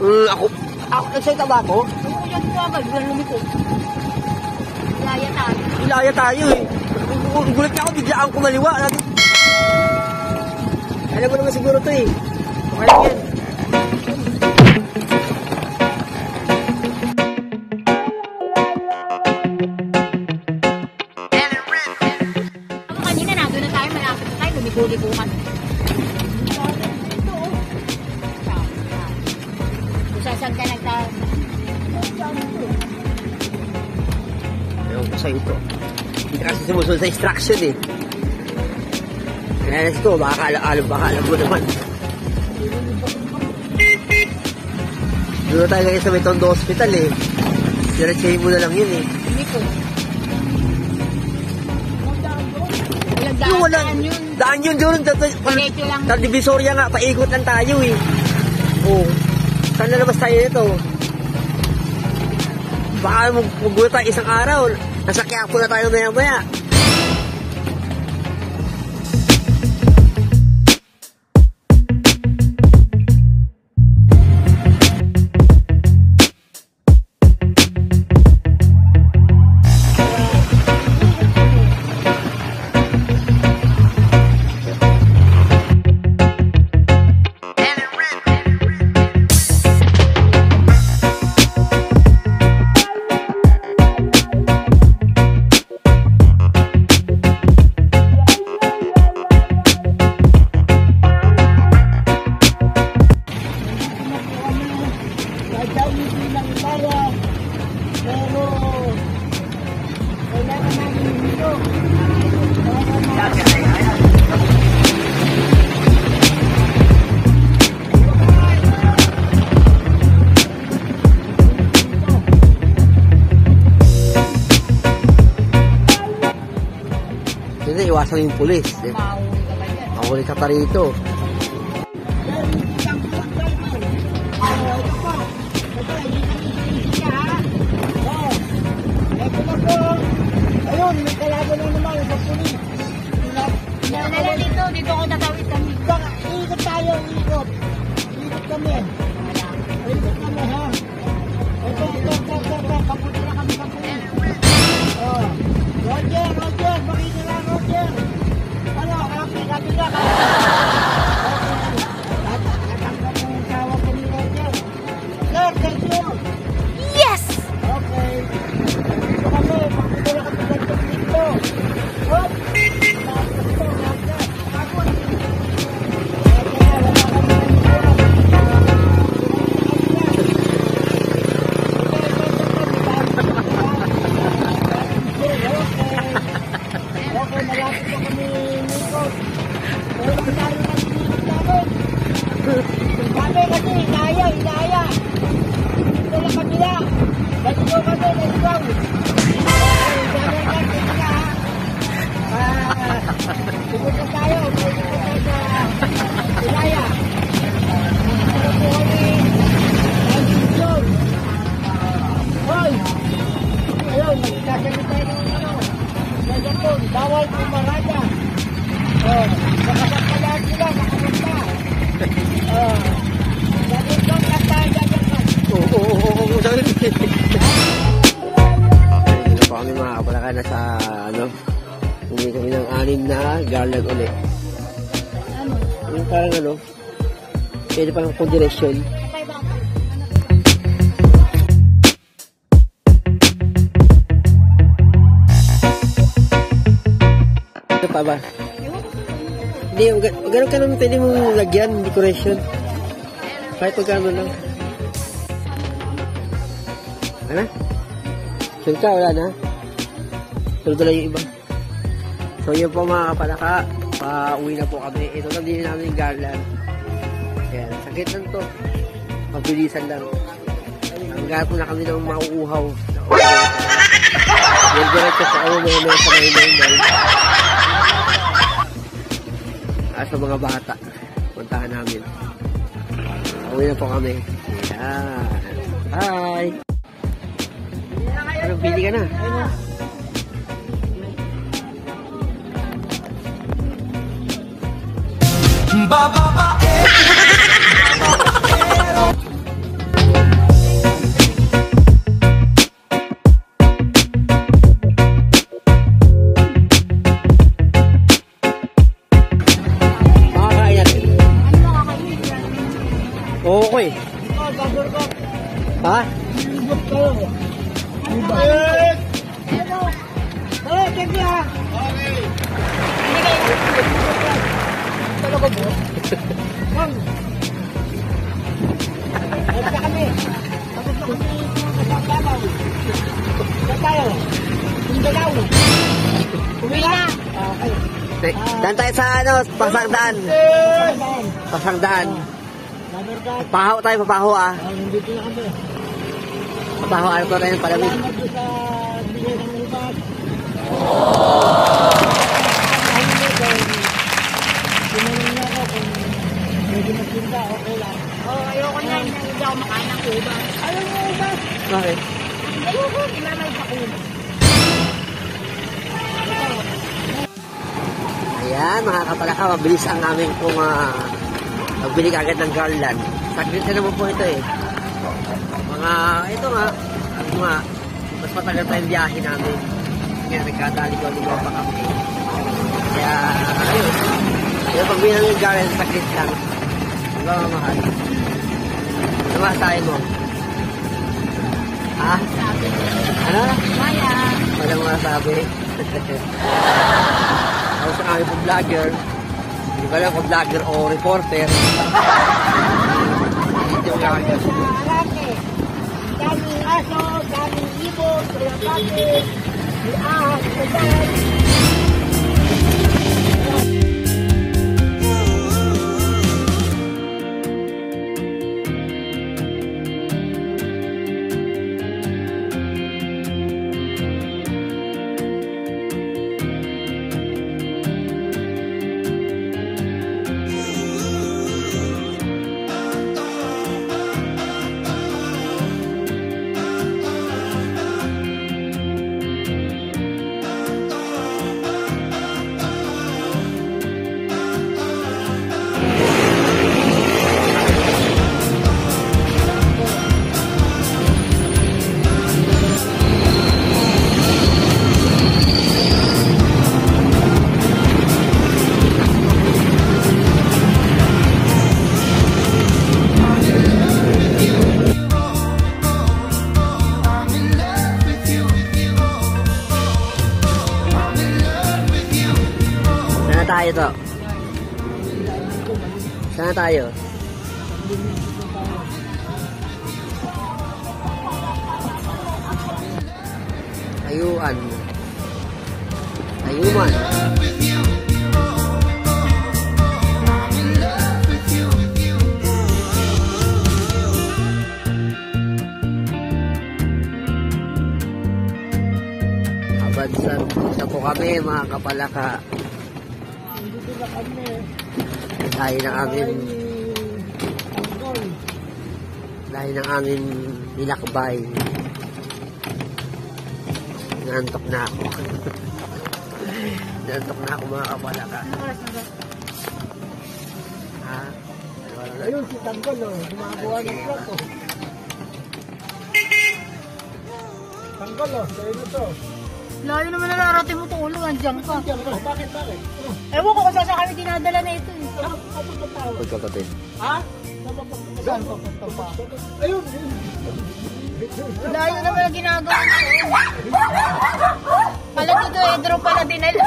Ako nagsayta ba ako? Oo, yan ko agad. Yan lumiko. Ilaya tayo. Ilaya tayo eh. Gulat ka ako, biglaan ko maliwa. Alam mo naman siguro to eh. Okay lang yan. Ako kanina nandun na tayo, malapit na tayo, lumiko-likukan. Kung saan ka nagtayo. Ewan ko sa'yo ito. Hindi ka kasi sumusunod sa instruction eh. Kaya ito, baka alam mo naman. Doon tayo ngayon sa may Tondo Hospital eh. Diretsahin mo na lang yun eh. Hindi ko. Walang daan yun doon. Diretso lang. Sa Divisoria nga, paikot lang tayo eh. Oo. Saan na labas tayo nito? Baka magulat tayo isang araw. Nasa Quiapo na tayo maya-maya. Hindi, iwasan yung pulis. Mahuli ka pa rito. Ayun, may kalaban na naman sa pulis. Nalala dito ako tatawid kami. Ikot tayo, ikot. Ikot kami. Ikot kami, ha? Ito. Papunta na kami sa pulis. Roger, pakita lang, Roger. Ano, kapi ka. Natanggap mo yung sawa ko ni Roger. Sir, thank you. Yes! Okay. Dito kami, papunta na kami dito. Hop! Bawal pumarada. Nakasakalaan sila, nakasakta. Ganun lang katayan yan. Oo. Dito pa kami mga kapalaka na sa hindi kami ng 6 na garland ulit. Yung parang pwede pang condirection. Pa ba? Hindi, gano'n ka naman pwede mong lagyan, decoration. Kahit magkano lang. Ano? Sure ka, wala na? Sunod lang yung iba. So yun po mga kapalaka, pa-uwi na po kami. Ito lang din namin yung garland. Ayan, sakit lang to. Pagbilisan lang. Hanggang po na kami ng mauuhaw. Yan diretso sa may sa may sa mga bata. Puntahan namin. Uwi na po kami. Ayan. Hi! Ano, pili ka na? Okay. Ikaw, gagawin ko. Ha? Ibot kayo. Ibot. Ano? Oh, thank you ha. Hindi kayo. Talaga mo? Ma'am. Ayun na kami. Tapos na kami kasama. Saan tayo? Sundalaw. Uwi na. Okay. Dan tayo sa ano, Pasangdaan. Saan? Pasangdaan. Labergat. Papaho tayo, papaho ah. Nandito na kami. Papaho, ano ko rin, palamig. Salamat doon sa bigay ng ubas. Tinanong niya ako kung medyo magtinda, okay lang. Oh, ayoko na. Hindi ako makain ng ubas. Ayaw mo ubas? Okay. Ayoko. Hindi na may ubas. Ayan, mga kapalaka, mabilis ang aming pong magbili agad ng garland. Saglit na naman po ito eh. Ito nga, mas matagal pa yung biyahe namin. Kaya nagkadaligaw-ligaw pa kami. Kaya, ayun. Yung pagbili ng garland, saglit lang. Ang mahal. Ano masasabi mo? Ha? Sabi. Ano? Maya. Walang masasabi. Ako sa kami po vlogger. Hindi ko alam kung vlogger o reporter. Hindi yung vlogger. Alake. Daming aso, daming ibon, kalapati, may ahas, kasan. Saan tayo to? Saan tayo? Ayuan. Ayuman. Abansan sa po kami mga kapalaka. Dito na kami. Dahil ng amin Tanggol. dahil ng amin nilakbay. Nantok na ako. Nantok na ako mga kapalaka. Anong oras na ba? Ha? Ayun si Tanggol, oh. Gumagawa ng truck, oh. Tanggol, oh. Sa'yo na to. Layo naman na narating mo tulo. Andiyan ka. Diyan ka. Bakit? Oh. Ewan ko kung saan kami dinadala na ito. Ano ba tao? Pagkakapit. Ha? Saan papunta pa? Ayun. Layo naman na ginagawa mo. Pala dito, Edro pala dinala.